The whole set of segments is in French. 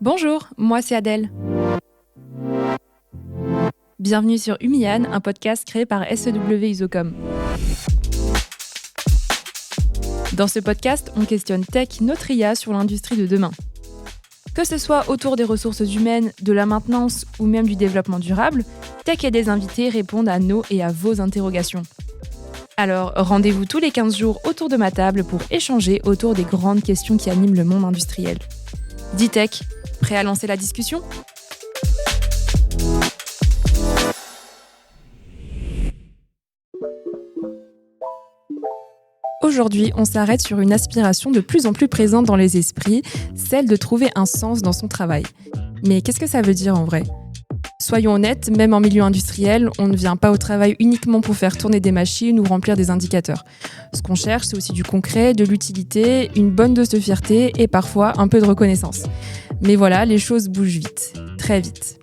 Bonjour, moi c'est Adèle. Bienvenue sur Humian, un podcast créé par SEW Isocom. Dans ce podcast, on questionne tech, notre IA sur l'industrie de demain. Que ce soit autour des ressources humaines, de la maintenance ou même du développement durable, Tech et des invités répondent à nos et à vos interrogations. Alors, rendez-vous tous les 15 jours autour de ma table pour échanger autour des grandes questions qui animent le monde industriel. Dis Tech, prêt à lancer la discussion ? Aujourd'hui, on s'arrête sur une aspiration de plus en plus présente dans les esprits, celle de trouver un sens dans son travail. Mais qu'est-ce que ça veut dire en vrai ? Soyons honnêtes, même en milieu industriel, on ne vient pas au travail uniquement pour faire tourner des machines ou remplir des indicateurs. Ce qu'on cherche, c'est aussi du concret, de l'utilité, une bonne dose de fierté et parfois un peu de reconnaissance. Mais voilà, les choses bougent vite, très vite.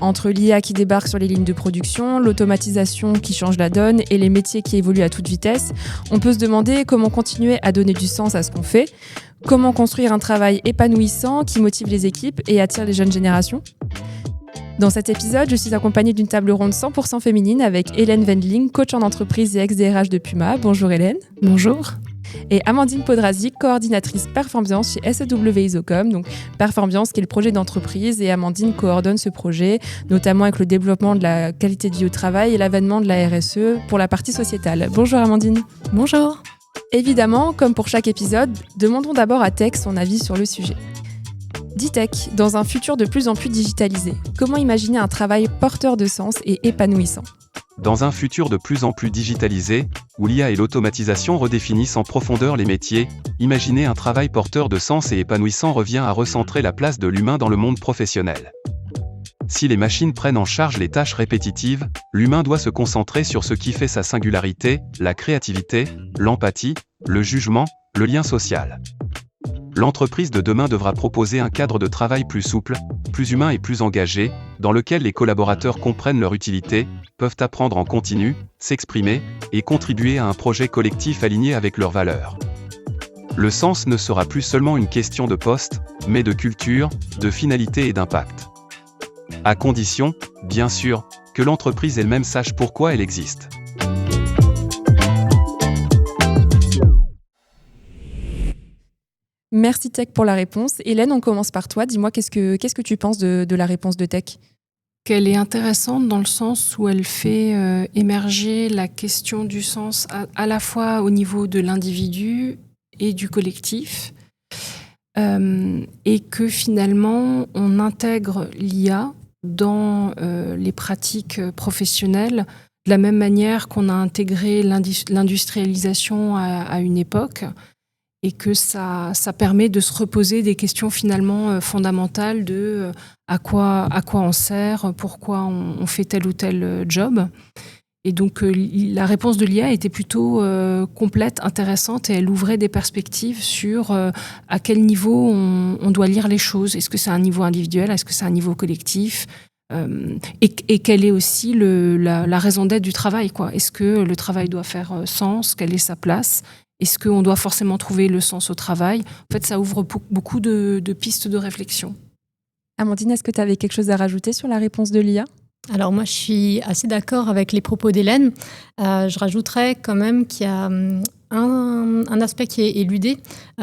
Entre l'IA qui débarque sur les lignes de production, l'automatisation qui change la donne et les métiers qui évoluent à toute vitesse, on peut se demander comment continuer à donner du sens à ce qu'on fait, comment construire un travail épanouissant qui motive les équipes et attire les jeunes générations. Dans cet épisode, je suis accompagnée d'une table ronde 100% féminine avec Hélène Wendling, coach en entreprise et ex-DRH de Puma. Bonjour Hélène. Bonjour. Et Amandine Podrazik, coordinatrice Performance chez SEW Isocom. Donc Performance qui est le projet d'entreprise et Amandine coordonne ce projet, notamment avec le développement de la qualité de vie au travail et l'avènement de la RSE pour la partie sociétale. Bonjour Amandine. Bonjour. Évidemment, comme pour chaque épisode, demandons d'abord à Tech son avis sur le sujet. Dis Tech, dans un futur de plus en plus digitalisé, comment imaginer un travail porteur de sens et épanouissant ? Dans un futur de plus en plus digitalisé, où l'IA et l'automatisation redéfinissent en profondeur les métiers, imaginer un travail porteur de sens et épanouissant revient à recentrer la place de l'humain dans le monde professionnel. Si les machines prennent en charge les tâches répétitives, l'humain doit se concentrer sur ce qui fait sa singularité, la créativité, l'empathie, le jugement, le lien social. L'entreprise de demain devra proposer un cadre de travail plus souple, plus humain et plus engagé, dans lequel les collaborateurs comprennent leur utilité, peuvent apprendre en continu, s'exprimer, et contribuer à un projet collectif aligné avec leurs valeurs. Le sens ne sera plus seulement une question de poste, mais de culture, de finalité et d'impact. À condition, bien sûr, que l'entreprise elle-même sache pourquoi elle existe. Merci Tech pour la réponse. Hélène, on commence par toi. Dis-moi, qu'est-ce que tu penses de la réponse de Tech ? Qu'elle est intéressante dans le sens où elle fait émerger la question du sens à la fois au niveau de l'individu et du collectif. Et que finalement, on intègre l'IA dans les pratiques professionnelles de la même manière qu'on a intégré l'industrialisation à une époque. Et que ça permet de se reposer des questions finalement fondamentales de à quoi on sert, pourquoi on fait tel ou tel job. Et donc la réponse de l'IA était plutôt complète, intéressante, et elle ouvrait des perspectives sur à quel niveau on doit lire les choses. Est-ce que c'est un niveau individuel ? Est-ce que c'est un niveau collectif ? Et quelle est aussi la raison d'être du travail, quoi. Est-ce que le travail doit faire sens ? Quelle est sa place ? Est-ce qu'on doit forcément trouver le sens au travail ? En fait, ça ouvre beaucoup de pistes de réflexion. Amandine, est-ce que tu avais quelque chose à rajouter sur la réponse de l'IA ? Alors moi, je suis assez d'accord avec les propos d'Hélène. Je rajouterais quand même qu'il y a un aspect qui est éludé,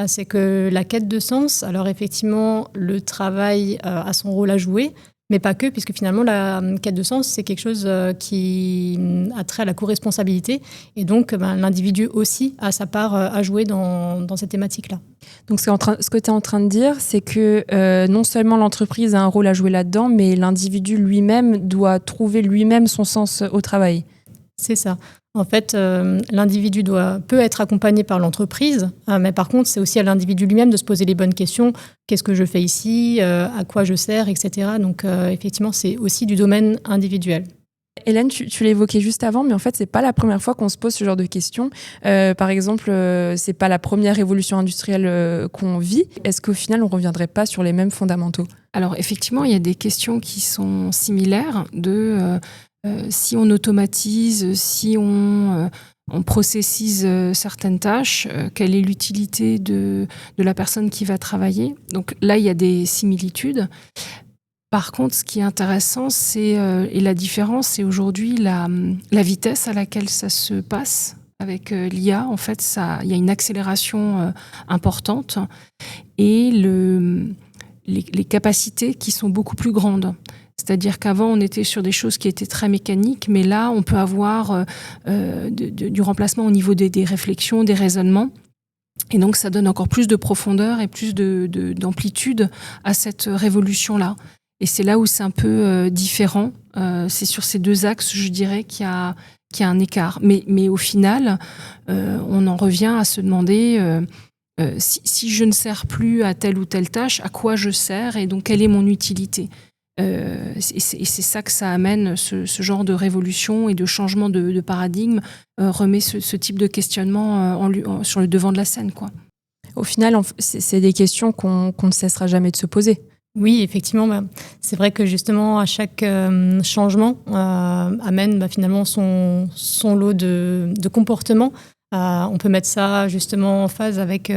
c'est que la quête de sens, alors effectivement, le travail a son rôle à jouer, mais pas que, puisque finalement, la quête de sens, c'est quelque chose qui a trait à la co-responsabilité. Et donc, l'individu aussi a sa part à jouer dans cette thématique-là. Donc, ce que tu es en train de dire, c'est que non seulement l'entreprise a un rôle à jouer là-dedans, mais l'individu lui-même doit trouver lui-même son sens au travail. C'est ça. En fait, l'individu peut être accompagné par l'entreprise, mais par contre, c'est aussi à l'individu lui-même de se poser les bonnes questions. Qu'est-ce que je fais ici ? À quoi je sers ? Etc. Donc, effectivement, c'est aussi du domaine individuel. Hélène, tu l'évoquais juste avant, mais en fait, c'est pas la première fois qu'on se pose ce genre de questions. Par exemple, c'est pas la première révolution industrielle qu'on vit. Est-ce qu'au final, on reviendrait pas sur les mêmes fondamentaux ? Alors, effectivement, il y a des questions qui sont similaires de si on automatise, si on on processise certaines tâches, quelle est l'utilité de la personne qui va travailler. Donc là, il y a des similitudes. Par contre, ce qui est intéressant, et la différence, c'est aujourd'hui la vitesse à laquelle ça se passe. Avec l'IA, en fait, il y a une accélération importante et les capacités qui sont beaucoup plus grandes. C'est-à-dire qu'avant, on était sur des choses qui étaient très mécaniques, mais là, on peut avoir du remplacement au niveau des réflexions, des raisonnements. Et donc, ça donne encore plus de profondeur et plus d'amplitude à cette révolution-là. Et c'est là où c'est un peu différent. C'est sur ces deux axes, je dirais, qu'il y a un écart. Mais au final, on en revient à se demander si je ne sers plus à telle ou telle tâche, à quoi je sers et donc quelle est mon utilité. Et c'est ça que ça amène, ce genre de révolution et de changement de paradigme, remet ce type de questionnement sur le devant de la scène, quoi. Au final, c'est des questions qu'on ne cessera jamais de se poser. Oui, effectivement, c'est vrai que justement, à chaque changement amène finalement son lot de comportements. On peut mettre ça justement en phase avec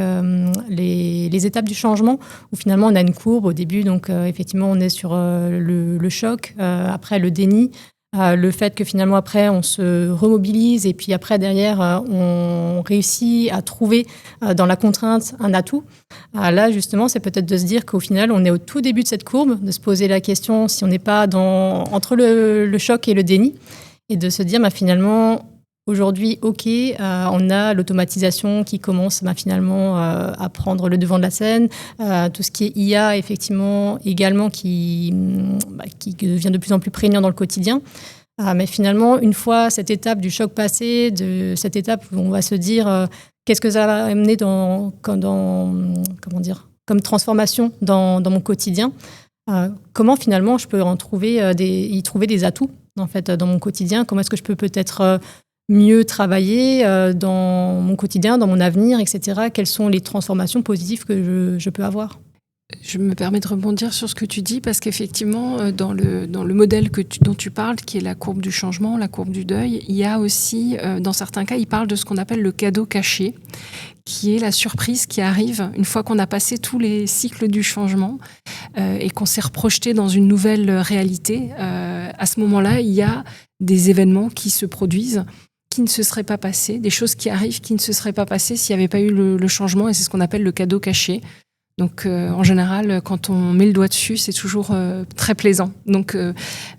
les étapes du changement, où finalement on a une courbe au début, donc effectivement on est sur le choc, après le déni, le fait que finalement après on se remobilise et puis après derrière on réussit à trouver dans la contrainte un atout. Là justement c'est peut-être de se dire qu'au final on est au tout début de cette courbe, de se poser la question si on n'est pas entre le choc et le déni, et de se dire finalement aujourd'hui, on a l'automatisation qui commence finalement à prendre le devant de la scène. Tout ce qui est IA, effectivement, également, qui devient de plus en plus prégnant dans le quotidien. Mais finalement, une fois cette étape du choc passé, de cette étape où on va se dire qu'est-ce que ça va amener comme transformation dans mon quotidien, comment finalement je peux y trouver des atouts en fait, dans mon quotidien. Comment est-ce que je peux peut-être mieux travailler dans mon quotidien, dans mon avenir, etc. Quelles sont les transformations positives que je peux avoir ? Je me permets de rebondir sur ce que tu dis, parce qu'effectivement, dans le modèle dont tu parles, qui est la courbe du changement, la courbe du deuil, il y a aussi, dans certains cas, il parle de ce qu'on appelle le cadeau caché, qui est la surprise qui arrive une fois qu'on a passé tous les cycles du changement et qu'on s'est reprojeté dans une nouvelle réalité. À ce moment-là, il y a des événements qui se produisent qui ne se seraient pas passés, des choses qui arrivent qui ne se seraient pas passées s'il n'y avait pas eu le changement, et c'est ce qu'on appelle le cadeau caché. Donc en général, quand on met le doigt dessus, c'est toujours très plaisant. Donc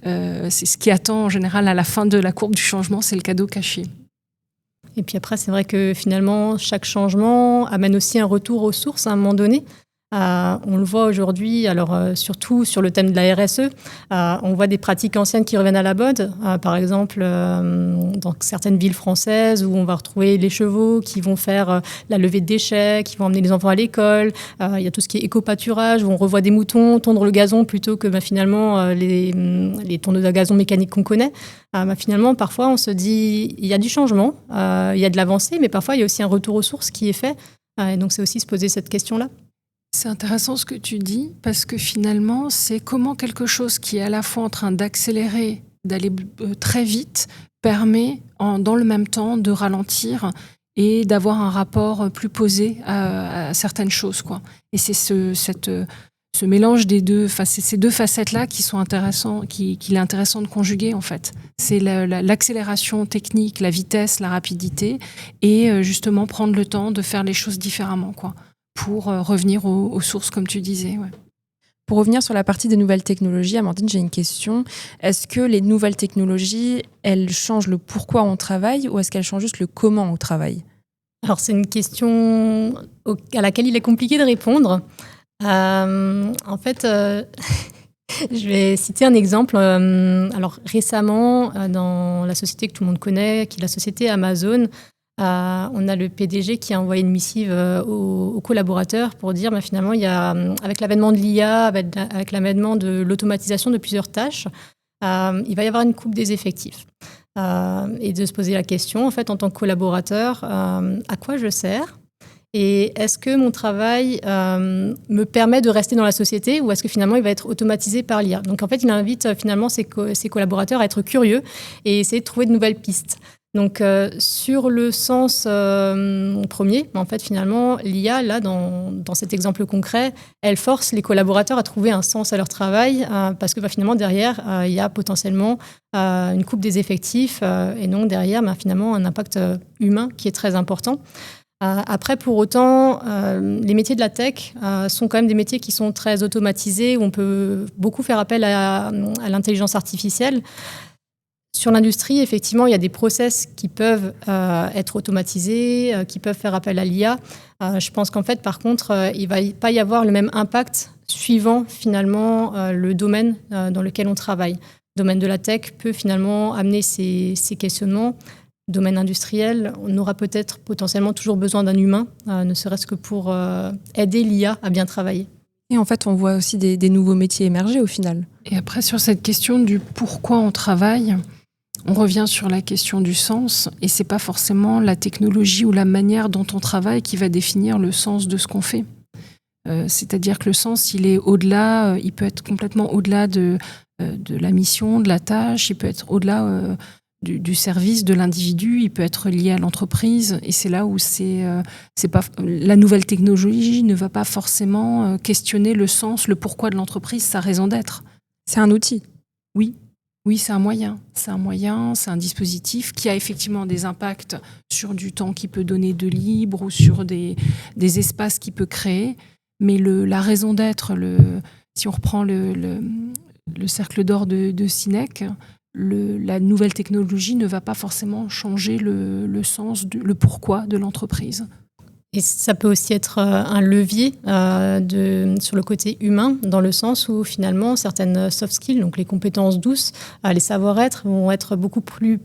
c'est ce qui attend en général à la fin de la courbe du changement, c'est le cadeau caché. Et puis après, c'est vrai que finalement, chaque changement amène aussi un retour aux sources à un moment donné. On le voit aujourd'hui, alors surtout sur le thème de la RSE, on voit des pratiques anciennes qui reviennent à la mode. Par exemple, dans certaines villes françaises où on va retrouver les chevaux qui vont faire la levée de déchets, qui vont emmener les enfants à l'école. Il y a tout ce qui est éco-pâturage, où on revoit des moutons tondre le gazon plutôt que finalement les tondeuses à gazon mécaniques qu'on connaît. Finalement, parfois, on se dit il y a du changement, il y a de l'avancée, mais parfois, il y a aussi un retour aux sources qui est fait. Et donc, c'est aussi se poser cette question-là. C'est intéressant ce que tu dis, parce que finalement, c'est comment quelque chose qui est à la fois en train d'accélérer, d'aller très vite, permet dans le même temps de ralentir et d'avoir un rapport plus posé à certaines choses, quoi. Et c'est ce mélange des deux, c'est ces deux facettes-là qui sont intéressants, qu'il est intéressant de conjuguer, en fait. C'est l'accélération technique, la vitesse, la rapidité, et justement prendre le temps de faire les choses différemment, quoi, pour revenir aux sources, comme tu disais. Ouais. Pour revenir sur la partie des nouvelles technologies, Amandine, j'ai une question. Est-ce que les nouvelles technologies, elles changent le pourquoi on travaille, ou est-ce qu'elles changent juste le comment on travaille ? Alors, c'est une question à laquelle il est compliqué de répondre. En fait, je vais citer un exemple. Alors, récemment, dans la société que tout le monde connaît, qui est la société Amazon, on a le PDG qui a envoyé une missive aux collaborateurs pour dire finalement, il y a, avec l'avènement de l'IA, avec l'avènement de l'automatisation de plusieurs tâches, il va y avoir une coupe des effectifs. Et de se poser la question, en fait, en tant que collaborateur, à quoi je sers ? Et est-ce que mon travail me permet de rester dans la société, ou est-ce que finalement il va être automatisé par l'IA ? Donc en fait, il invite finalement ses collaborateurs à être curieux et essayer de trouver de nouvelles pistes. Donc, sur le sens premier, en fait, finalement, l'IA, là, dans cet exemple concret, elle force les collaborateurs à trouver un sens à leur travail parce que finalement, derrière, il y a potentiellement une coupe des effectifs et donc derrière, finalement, un impact humain qui est très important. Après, pour autant, les métiers de la tech sont quand même des métiers qui sont très automatisés, où on peut beaucoup faire appel à l'intelligence artificielle. Sur l'industrie, effectivement, il y a des process qui peuvent être automatisés, qui peuvent faire appel à l'IA. Je pense qu'en fait, par contre, il ne va pas y avoir le même impact suivant finalement le domaine dans lequel on travaille. Le domaine de la tech peut finalement amener ces questionnements. Le domaine industriel, on aura peut-être potentiellement toujours besoin d'un humain, ne serait-ce que pour aider l'IA à bien travailler. Et en fait, on voit aussi des nouveaux métiers émerger au final. Et après, sur cette question du pourquoi on travaille, on revient sur la question du sens, et c'est pas forcément la technologie ou la manière dont on travaille qui va définir le sens de ce qu'on fait. C'est-à-dire que le sens, il est au-delà, il peut être complètement au-delà de la mission, de la tâche, il peut être au-delà du service de l'individu, il peut être lié à l'entreprise, et c'est là où c'est pas la nouvelle technologie ne va pas forcément questionner le sens, le pourquoi de l'entreprise, sa raison d'être. C'est un outil. Oui, c'est un moyen. C'est un dispositif qui a effectivement des impacts sur du temps qu'il peut donner de libre ou sur des espaces qu'il peut créer. Mais la raison d'être, si on reprend le cercle d'or de Sinek, la nouvelle technologie ne va pas forcément changer le sens, le pourquoi de l'entreprise. Et ça peut aussi être un levier sur le côté humain, dans le sens où finalement certaines soft skills, donc les compétences douces, les savoir-être vont être beaucoup plus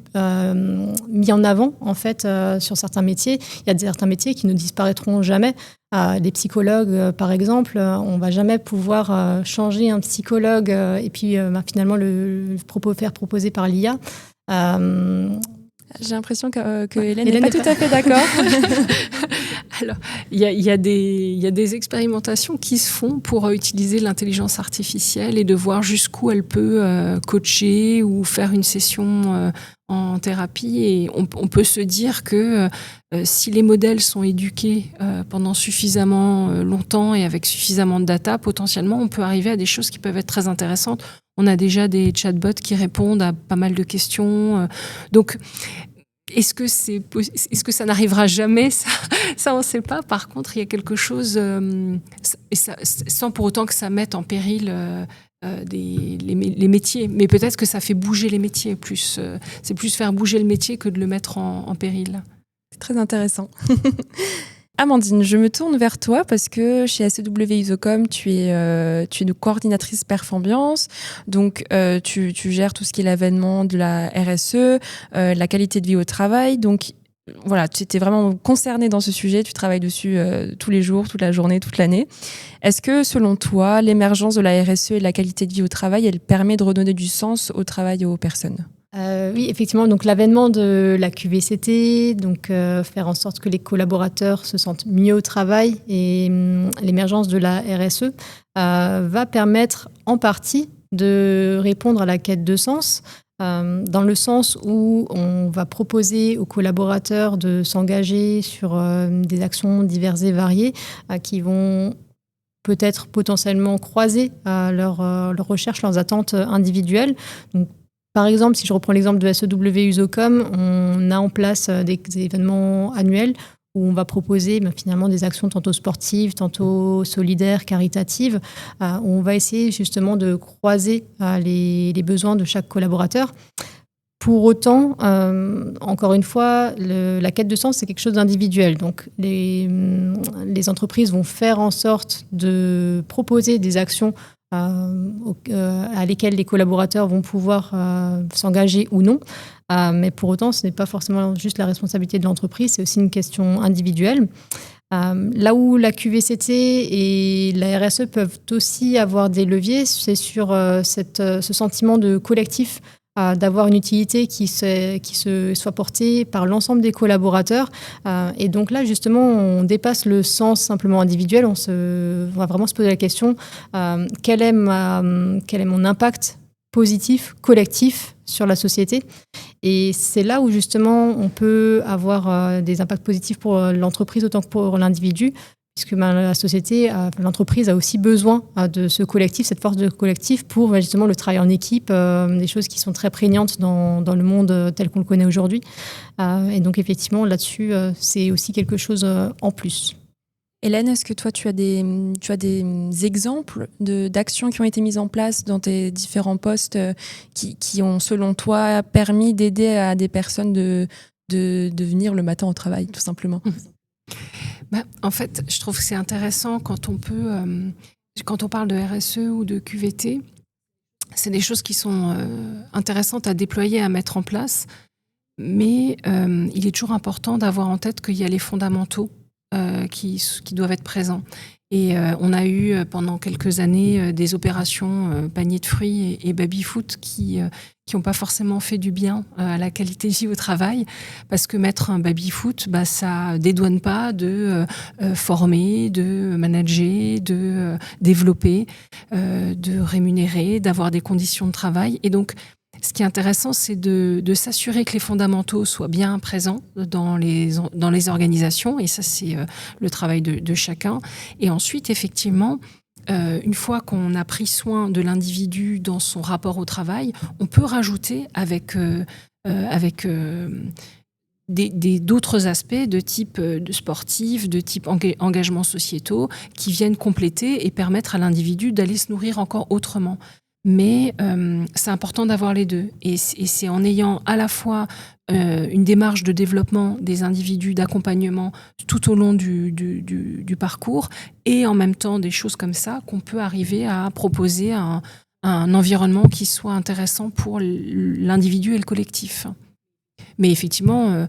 mis en avant en fait sur certains métiers. Il y a certains métiers qui ne disparaîtront jamais. Les psychologues, par exemple, on ne va jamais pouvoir changer un psychologue et puis finalement le faire proposer par l'IA. J'ai l'impression que Hélène n'est pas tout à fait d'accord. Alors, il y a des expérimentations qui se font pour utiliser l'intelligence artificielle et de voir jusqu'où elle peut coacher ou faire une session en thérapie. Et on peut se dire que si les modèles sont éduqués pendant suffisamment longtemps et avec suffisamment de data, potentiellement, on peut arriver à des choses qui peuvent être très intéressantes. On a déjà des chatbots qui répondent à pas mal de questions. Donc, est-ce que ça n'arrivera jamais ? Ça, on ne sait pas. Par contre, il y a quelque chose, sans pour autant que ça mette en péril les métiers. Mais peut-être que ça fait bouger les métiers plus. C'est plus faire bouger le métier que de le mettre en péril. C'est très intéressant. Amandine, je me tourne vers toi parce que chez ACW Isocom, tu es une coordinatrice perf-ambiance, donc tu gères tout ce qui est l'avènement de la RSE, la qualité de vie au travail. Donc voilà, tu étais vraiment concernée dans ce sujet, tu travailles dessus tous les jours, toute la journée, toute l'année. Est-ce que selon toi, l'émergence de la RSE et de la qualité de vie au travail, elle permet de redonner du sens au travail et aux personnes ? Oui, effectivement. Donc l'avènement de la QVCT, donc faire en sorte que les collaborateurs se sentent mieux au travail et l'émergence de la RSE va permettre en partie de répondre à la quête de sens, dans le sens où on va proposer aux collaborateurs de s'engager sur des actions diverses et variées qui vont peut-être potentiellement croiser leurs recherches, leurs attentes individuelles. Donc, par exemple, si je reprends l'exemple de SEW Usocom, on a en place des événements annuels où on va proposer finalement des actions tantôt sportives, tantôt solidaires, caritatives, où on va essayer justement de croiser les besoins de chaque collaborateur. Pour autant, encore une fois, la quête de sens, c'est quelque chose d'individuel. Donc, les entreprises vont faire en sorte de proposer des actions à lesquelles les collaborateurs vont pouvoir s'engager ou non. Mais pour autant, ce n'est pas forcément juste la responsabilité de l'entreprise, c'est aussi une question individuelle. Là où la QVCT et la RSE peuvent aussi avoir des leviers, c'est sur ce sentiment de collectif, d'avoir une utilité qui soit portée par l'ensemble des collaborateurs. Et donc là, justement, on dépasse le sens simplement individuel. On va vraiment se poser la question, quel est mon impact positif, collectif sur la société. Et c'est là où justement on peut avoir des impacts positifs pour l'entreprise autant que pour l'individu, puisque la société, l'entreprise a aussi besoin de ce collectif, cette force de collectif pour justement le travail en équipe, des choses qui sont très prégnantes dans le monde tel qu'on le connaît aujourd'hui. Et donc effectivement là-dessus, c'est aussi quelque chose en plus. Hélène, est-ce que toi, tu as des exemples d'actions qui ont été mises en place dans tes différents postes qui ont, selon toi, permis d'aider à des personnes de venir le matin au travail, tout simplement? En fait, je trouve que c'est intéressant quand on parle de RSE ou de QVT, c'est des choses qui sont intéressantes à déployer, à mettre en place, mais il est toujours important d'avoir en tête qu'il y a les fondamentaux qui doivent être présents. Et on a eu pendant quelques années des opérations panier de fruits et baby-foot qui n'ont pas forcément fait du bien à la qualité de vie au travail, parce que mettre un baby-foot, ça dédouane pas de former, de manager, de développer, de rémunérer, d'avoir des conditions de travail. Et donc, ce qui est intéressant, c'est de s'assurer que les fondamentaux soient bien présents dans les organisations. Et ça, c'est le travail de chacun. Et ensuite, effectivement, une fois qu'on a pris soin de l'individu dans son rapport au travail, on peut rajouter avec d'autres aspects de type de sportif, de type engagement sociétaux, qui viennent compléter et permettre à l'individu d'aller se nourrir encore autrement. Mais c'est important d'avoir les deux. Et c'est en ayant à la fois une démarche de développement des individus, d'accompagnement tout au long du parcours, et en même temps des choses comme ça, qu'on peut arriver à proposer un environnement qui soit intéressant pour l'individu et le collectif. Mais effectivement,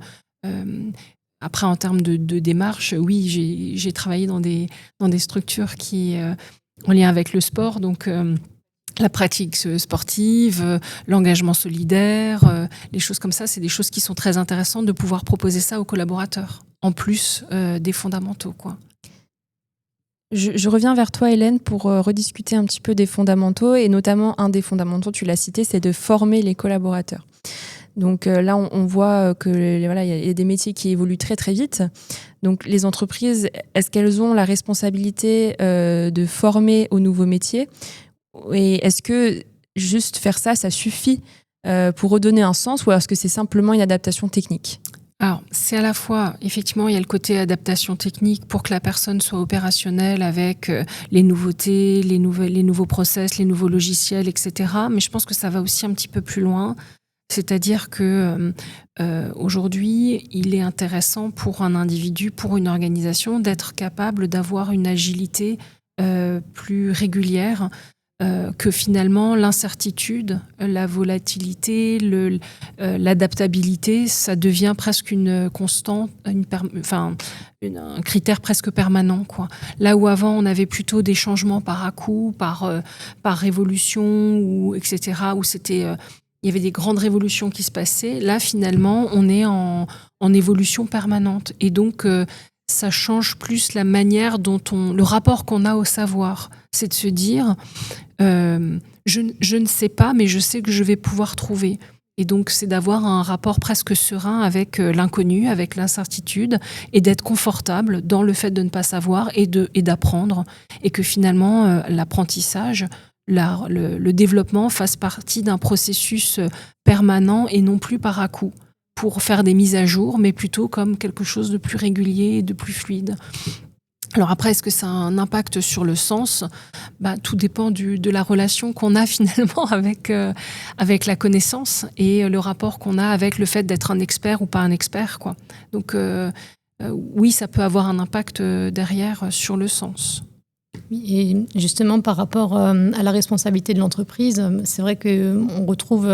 après, en termes de démarche, oui, j'ai travaillé dans des structures qui en lien avec le sport, donc la pratique sportive, l'engagement solidaire, les choses comme ça, c'est des choses qui sont très intéressantes de pouvoir proposer ça aux collaborateurs, en plus des fondamentaux, quoi. Je reviens vers toi, Hélène, pour rediscuter un petit peu des fondamentaux, et notamment un des fondamentaux, tu l'as cité, c'est de former les collaborateurs. Donc là, on voit que voilà, il y a des métiers qui évoluent très très vite. Donc les entreprises, est-ce qu'elles ont la responsabilité de former aux nouveaux métiers? Et est-ce que juste faire ça suffit pour redonner un sens, ou est-ce que c'est simplement une adaptation technique? Alors, c'est à la fois, effectivement, il y a le côté adaptation technique pour que la personne soit opérationnelle avec les nouveautés, les nouveaux process, les nouveaux logiciels, etc. Mais je pense que ça va aussi un petit peu plus loin. C'est-à-dire que aujourd'hui, il est intéressant pour un individu, pour une organisation, d'être capable d'avoir une agilité plus régulière, que finalement l'incertitude, la volatilité, l'adaptabilité, ça devient presque une constante, un critère presque permanent, quoi. Là où avant on avait plutôt des changements par à-coup, par révolution, ou etc., où c'était il y avait des grandes révolutions qui se passaient. Là, finalement, on est en évolution permanente, et donc ça change plus la manière dont le rapport qu'on a au savoir. C'est de se dire, je ne sais pas, mais je sais que je vais pouvoir trouver. Et donc, c'est d'avoir un rapport presque serein avec l'inconnu, avec l'incertitude, et d'être confortable dans le fait de ne pas savoir et d'apprendre. Et que finalement, l'apprentissage, le développement fasse partie d'un processus permanent et non plus par à-coup, pour faire des mises à jour, mais plutôt comme quelque chose de plus régulier et de plus fluide. Alors après, est-ce que ça a un impact sur le sens ? Tout dépend de la relation qu'on a finalement avec la connaissance, et le rapport qu'on a avec le fait d'être un expert ou pas un expert, quoi. Donc oui, ça peut avoir un impact derrière sur le sens. Et justement, par rapport à la responsabilité de l'entreprise, c'est vrai qu'on retrouve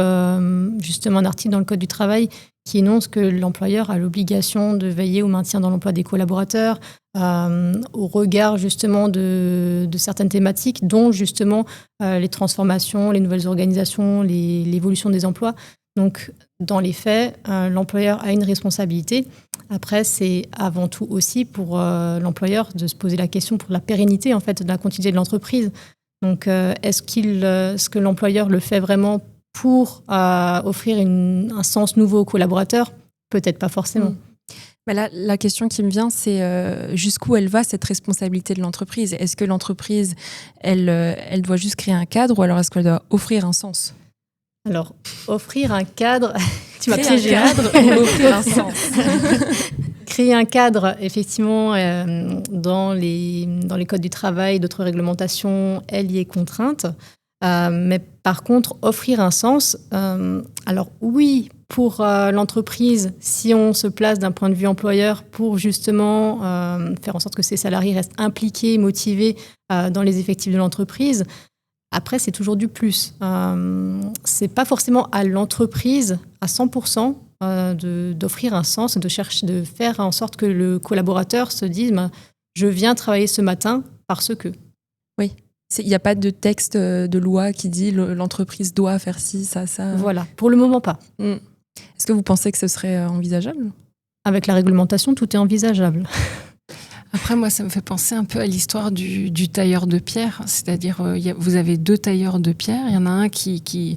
justement un article dans le Code du travail qui énonce que l'employeur a l'obligation de veiller au maintien dans l'emploi des collaborateurs, au regard justement de certaines thématiques, dont justement les transformations, les nouvelles organisations, l'évolution des emplois. Donc, dans les faits, l'employeur a une responsabilité. Après, c'est avant tout aussi pour l'employeur de se poser la question pour la pérennité en fait, de la continuité de l'entreprise. Donc, est-ce que l'employeur le fait vraiment pour offrir un sens nouveau aux collaborateurs? Peut-être pas forcément. Bah là, la question qui me vient, c'est jusqu'où elle va cette responsabilité de l'entreprise? Est-ce que l'entreprise, elle doit juste créer un cadre ou alors est-ce qu'elle doit offrir un sens? Alors, offrir un cadre, tu m'as Créer piégé. un cadre ou offrir un sens? Créer un cadre, effectivement, dans les codes du travail, d'autres réglementations, elle y est contrainte. Mais par contre, offrir un sens, alors oui, pour l'entreprise, si on se place d'un point de vue employeur pour justement faire en sorte que ses salariés restent impliqués, motivés dans les effectifs de l'entreprise. Après, c'est toujours du plus. C'est pas forcément à l'entreprise à 100% d'offrir un sens, de faire en sorte que le collaborateur se dise je viens travailler ce matin parce que. Oui. Il n'y a pas de texte de loi qui dit l'entreprise doit faire ci, ça. Voilà, pour le moment pas. Est-ce que vous pensez que ce serait envisageable? Avec la réglementation, tout est envisageable. Après, moi, ça me fait penser un peu à l'histoire du tailleur de pierre. C'est-à-dire, vous avez 2 tailleurs de pierre. Il y en a un qui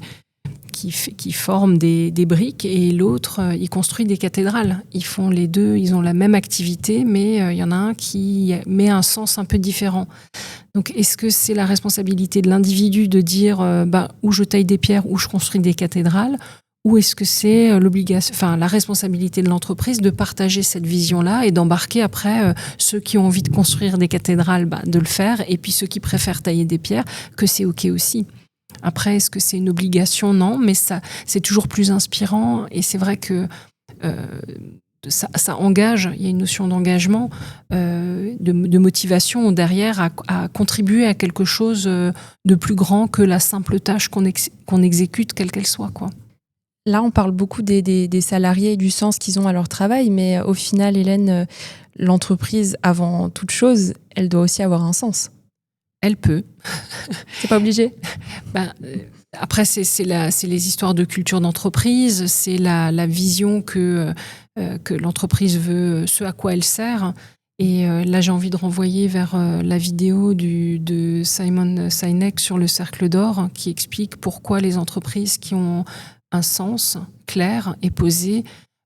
forme des briques et l'autre, il construit des cathédrales. Ils font les deux, ils ont la même activité, mais il y en a un qui met un sens un peu différent. Donc, est-ce que c'est la responsabilité de l'individu de dire où je taille des pierres, où je construis des cathédrales, ou est-ce que c'est la responsabilité de l'entreprise de partager cette vision-là et d'embarquer après ceux qui ont envie de construire des cathédrales, de le faire, et puis ceux qui préfèrent tailler des pierres, que c'est OK aussi. Après, est-ce que c'est une obligation? Non, mais ça, c'est toujours plus inspirant, et c'est vrai que ça engage, il y a une notion d'engagement, de motivation derrière à contribuer à quelque chose de plus grand que la simple tâche qu'on exécute, quelle qu'elle soit, quoi. Là, on parle beaucoup des salariés et du sens qu'ils ont à leur travail, mais au final, Hélène, l'entreprise, avant toute chose, elle doit aussi avoir un sens. Elle peut. C'est pas obligé? Après, c'est les histoires de culture d'entreprise, c'est la vision que l'entreprise veut, ce à quoi elle sert. Et là, j'ai envie de renvoyer vers la vidéo de Simon Sinek sur le cercle d'or, qui explique pourquoi les entreprises qui ont un sens clair et posé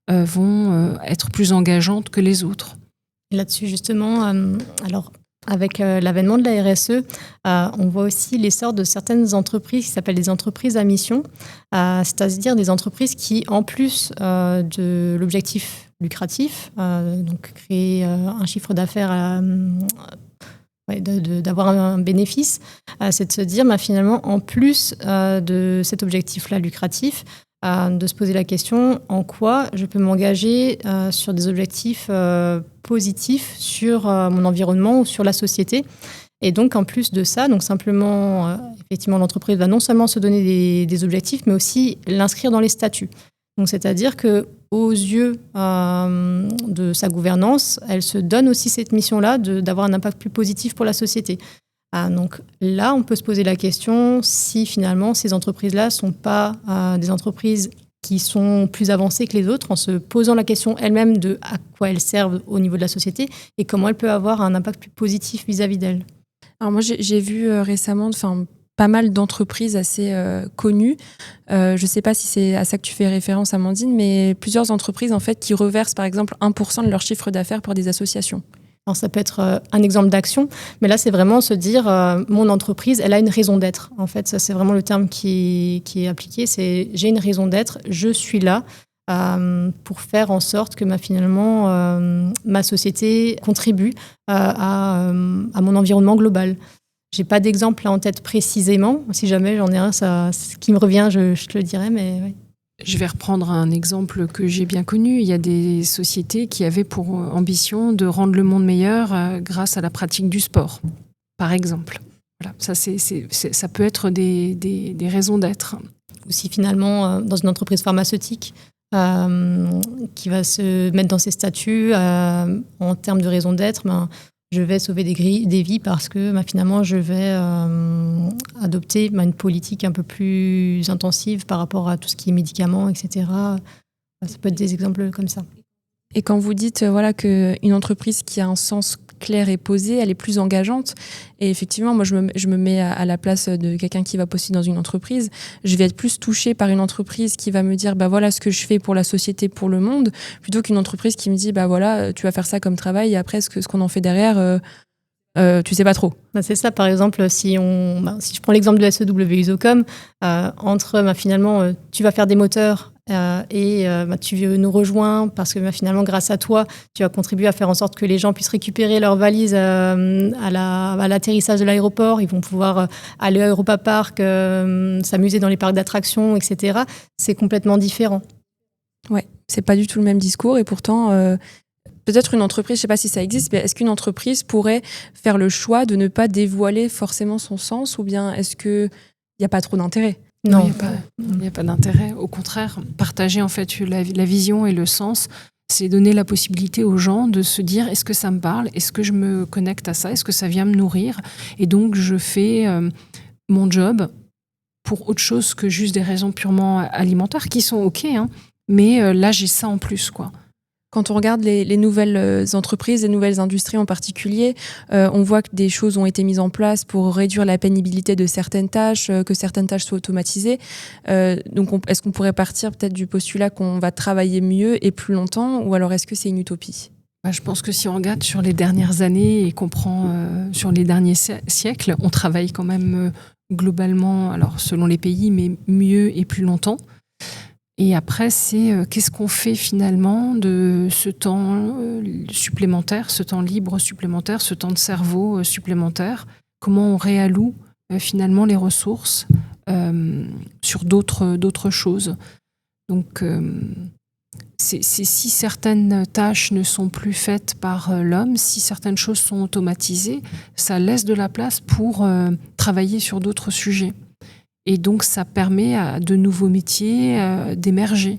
vont être plus engageantes que les autres. Là-dessus, justement, alors avec l'avènement de la RSE, on voit aussi l'essor de certaines entreprises qui s'appellent des entreprises à mission, c'est-à-dire des entreprises qui, en plus de l'objectif lucratif, donc créer un chiffre d'affaires, d'avoir un bénéfice, c'est de se dire finalement, en plus de cet objectif-là lucratif, de se poser la question en quoi je peux m'engager sur des objectifs positifs sur mon environnement ou sur la société. Et donc, en plus de ça, donc simplement, effectivement, l'entreprise va non seulement se donner des objectifs, mais aussi l'inscrire dans les statuts. Donc, c'est-à-dire qu'aux yeux de sa gouvernance, elle se donne aussi cette mission-là d'avoir un impact plus positif pour la société. Donc là, on peut se poser la question si finalement ces entreprises-là ne sont pas des entreprises qui sont plus avancées que les autres, en se posant la question elles-mêmes de à quoi elles servent au niveau de la société et comment elles peuvent avoir un impact plus positif vis-à-vis d'elles. Alors moi, j'ai vu récemment pas mal d'entreprises assez connues. Je ne sais pas si c'est à ça que tu fais référence, Amandine, mais plusieurs entreprises en fait, qui reversent par exemple 1% de leur chiffre d'affaires pour des associations. Alors ça peut être un exemple d'action, mais là, c'est vraiment se dire mon entreprise, elle a une raison d'être. En fait, ça, c'est vraiment le terme qui est appliqué. C'est j'ai une raison d'être, je suis là pour faire en sorte que finalement, ma société contribue à mon environnement global. J'ai pas d'exemple là en tête précisément. Si jamais j'en ai un, ce qui me revient, je te le dirai, mais oui. Je vais reprendre un exemple que j'ai bien connu. Il y a des sociétés qui avaient pour ambition de rendre le monde meilleur grâce à la pratique du sport, par exemple. Voilà, ça peut être des raisons d'être. Ou si finalement, dans une entreprise pharmaceutique qui va se mettre dans ses statuts en termes de raison d'être, je vais sauver des vies parce que finalement, je vais adopter une politique un peu plus intensive par rapport à tout ce qui est médicaments, etc. Ça peut être des exemples comme ça. Et quand vous dites voilà, qu'une entreprise qui a un sens clair et posé, elle est plus engageante. Et effectivement, moi, je me mets à la place de quelqu'un qui va postuler dans une entreprise. Je vais être plus touchée par une entreprise qui va me dire bah voilà ce que je fais pour la société, pour le monde, plutôt qu'une entreprise qui me dit bah voilà, tu vas faire ça comme travail et après ce qu'on en fait derrière, tu sais pas trop. C'est ça, par exemple, si je prends l'exemple de SEW Isocom, finalement, tu vas faire des moteurs et tu nous rejoins parce que finalement, grâce à toi, tu vas contribuer à faire en sorte que les gens puissent récupérer leurs valises à l'atterrissage de l'aéroport. Ils vont pouvoir aller à Europa Park, s'amuser dans les parcs d'attractions, etc. C'est complètement différent. Ouais, c'est pas du tout le même discours et pourtant... Peut-être une entreprise, je ne sais pas si ça existe, mais est-ce qu'une entreprise pourrait faire le choix de ne pas dévoiler forcément son sens ou bien est-ce qu'il n'y a pas trop d'intérêt ? Non, il n'y a pas d'intérêt. Au contraire, partager en fait la vision et le sens, c'est donner la possibilité aux gens de se dire est-ce que ça me parle ? Est-ce que je me connecte à ça ? Est-ce que ça vient me nourrir ? Et donc, je fais mon job pour autre chose que juste des raisons purement alimentaires qui sont OK, hein, mais là, j'ai ça en plus, quoi. Quand on regarde les nouvelles entreprises, les nouvelles industries en particulier, on voit que des choses ont été mises en place pour réduire la pénibilité de certaines tâches, que certaines tâches soient automatisées. Donc, est-ce qu'on pourrait partir peut-être du postulat qu'on va travailler mieux et plus longtemps, ou alors est-ce que c'est une utopie ? Je pense que si on regarde sur les dernières années et qu'on prend sur les derniers siècles, on travaille quand même globalement, alors selon les pays, mais mieux et plus longtemps. Et après, c'est qu'est-ce qu'on fait finalement de ce temps supplémentaire, ce temps libre supplémentaire, ce temps de cerveau supplémentaire ? Comment on réalloue finalement les ressources sur d'autres choses ? Donc, si certaines tâches ne sont plus faites par l'homme, si certaines choses sont automatisées, ça laisse de la place pour travailler sur d'autres sujets. Et donc, ça permet à de nouveaux métiers d'émerger.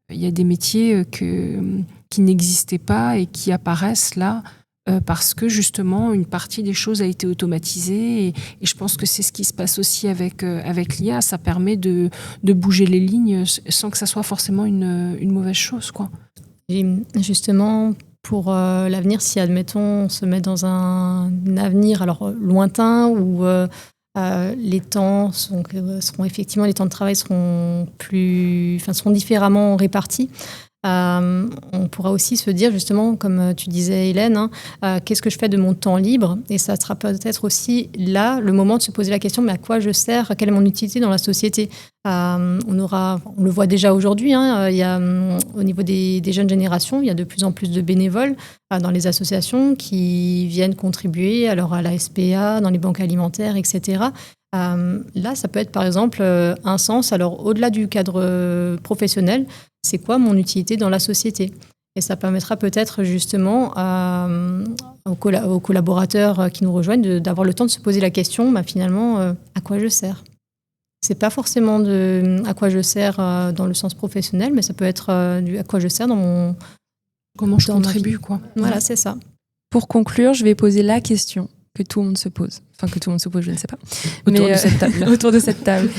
Il y a des métiers qui n'existaient pas et qui apparaissent là parce que, justement, une partie des choses a été automatisée. Et je pense que c'est ce qui se passe aussi avec l'IA. Ça permet de bouger les lignes sans que ça soit forcément une mauvaise chose, quoi. Et justement, pour l'avenir, si, admettons, on se met dans un avenir alors lointain où... les temps seront effectivement, les temps de travail seront différemment répartis. On pourra aussi se dire justement, comme tu disais Hélène, qu'est-ce que je fais de mon temps libre ? Et ça sera peut-être aussi là le moment de se poser la question, mais à quoi je sers ? Quelle est mon utilité dans la société ? On le voit déjà aujourd'hui, il y a, au niveau des jeunes générations, il y a de plus en plus de bénévoles dans les associations qui viennent contribuer alors à la SPA, dans les banques alimentaires, etc. Là, ça peut être par exemple un sens, alors au-delà du cadre professionnel, c'est quoi mon utilité dans la société ? Et ça permettra peut-être justement aux collaborateurs qui nous rejoignent d'avoir le temps de se poser la question, finalement, à quoi je sers ? C'est pas forcément à quoi je sers dans le sens professionnel, mais ça peut être à quoi je sers dans mon... Comment je contribue, quoi. Voilà, c'est ça. Pour conclure, je vais poser la question que tout le monde se pose. Enfin, que tout le monde se pose, je ne sais pas. Autour de cette table. Autour de cette table.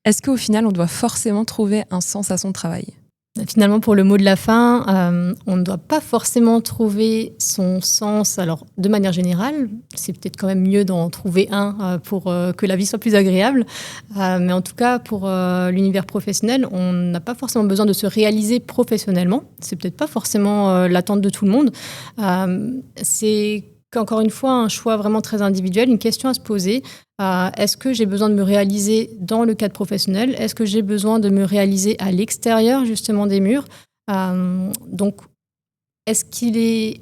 Est-ce qu'au final, on doit forcément trouver un sens à son travail ? Finalement, pour le mot de la fin, on ne doit pas forcément trouver son sens. Alors, de manière générale, c'est peut-être quand même mieux d'en trouver un pour que la vie soit plus agréable. Mais en tout cas, pour l'univers professionnel, on n'a pas forcément besoin de se réaliser professionnellement. C'est peut-être pas forcément l'attente de tout le monde. C'est encore une fois un choix vraiment très individuel, une question à se poser. Est-ce que j'ai besoin de me réaliser dans le cadre professionnel ? Est-ce que j'ai besoin de me réaliser à l'extérieur justement des murs ? Donc, est-ce qu'il est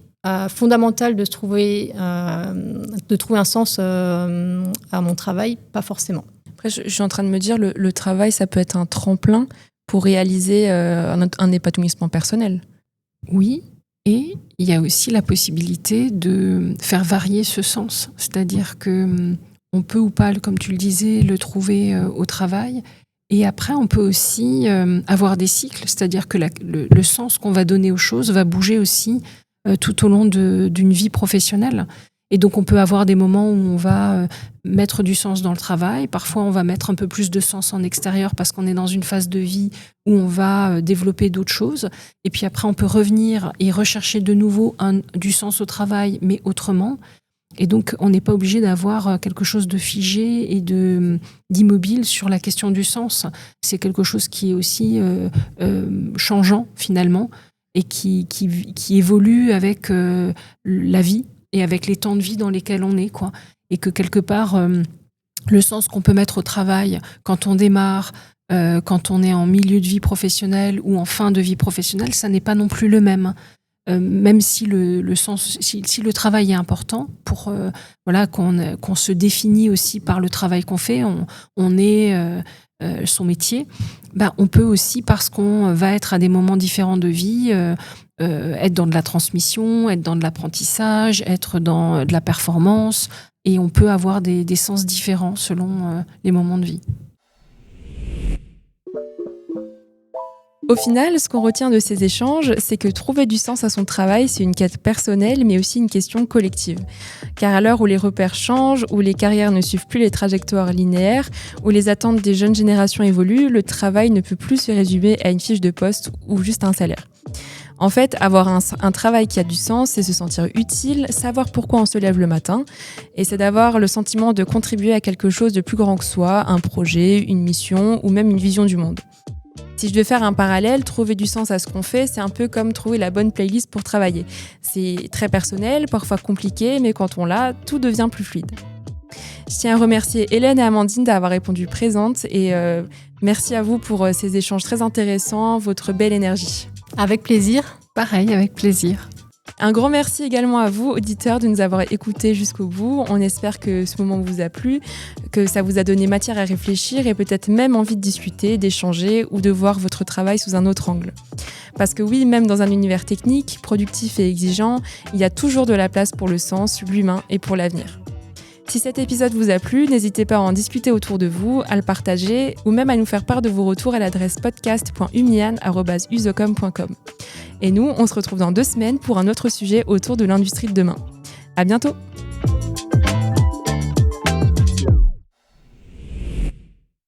fondamental de trouver un sens à mon travail ? Pas forcément. Après, je suis en train de me dire, le travail, ça peut être un tremplin pour réaliser un épanouissement personnel. Oui. Et il y a aussi la possibilité de faire varier ce sens. C'est-à-dire qu'on peut ou pas, comme tu le disais, le trouver au travail. Et après, on peut aussi avoir des cycles. C'est-à-dire que le sens qu'on va donner aux choses va bouger aussi tout au long d'une vie professionnelle. Et donc, on peut avoir des moments où on va mettre du sens dans le travail. Parfois, on va mettre un peu plus de sens en extérieur parce qu'on est dans une phase de vie où on va développer d'autres choses. Et puis après, on peut revenir et rechercher de nouveau du sens au travail, mais autrement. Et donc, on n'est pas obligé d'avoir quelque chose de figé et d'immobile sur la question du sens. C'est quelque chose qui est aussi changeant, finalement, et qui évolue avec la vie et avec les temps de vie dans lesquels on est, quoi. Et que quelque part, le sens qu'on peut mettre au travail quand on démarre, quand on est en milieu de vie professionnelle ou en fin de vie professionnelle, ça n'est pas non plus le même. Même si le sens, si le travail est important pour qu'on se définit aussi par le travail qu'on fait, on est son métier, on peut aussi, parce qu'on va être à des moments différents de vie, être dans de la transmission, être dans de l'apprentissage, être dans de la performance, et on peut avoir des sens différents selon les moments de vie. Au final, ce qu'on retient de ces échanges, c'est que trouver du sens à son travail, c'est une quête personnelle, mais aussi une question collective. Car à l'heure où les repères changent, où les carrières ne suivent plus les trajectoires linéaires, où les attentes des jeunes générations évoluent, le travail ne peut plus se résumer à une fiche de poste ou juste un salaire. En fait, avoir un travail qui a du sens, c'est se sentir utile, savoir pourquoi on se lève le matin, et c'est d'avoir le sentiment de contribuer à quelque chose de plus grand que soi, un projet, une mission ou même une vision du monde. Si je devais faire un parallèle, trouver du sens à ce qu'on fait, c'est un peu comme trouver la bonne playlist pour travailler. C'est très personnel, parfois compliqué, mais quand on l'a, tout devient plus fluide. Je tiens à remercier Hélène et Amandine d'avoir répondu présentes et merci à vous pour ces échanges très intéressants, votre belle énergie. Avec plaisir. Pareil, avec plaisir. Un grand merci également à vous, auditeurs, de nous avoir écoutés jusqu'au bout. On espère que ce moment vous a plu, que ça vous a donné matière à réfléchir et peut-être même envie de discuter, d'échanger ou de voir votre travail sous un autre angle. Parce que oui, même dans un univers technique, productif et exigeant, il y a toujours de la place pour le sens, l'humain et pour l'avenir. Si cet épisode vous a plu, n'hésitez pas à en discuter autour de vous, à le partager ou même à nous faire part de vos retours à l'adresse podcast.umian@usocom.com. Et nous, on se retrouve dans 2 semaines pour un autre sujet autour de l'industrie de demain. À bientôt!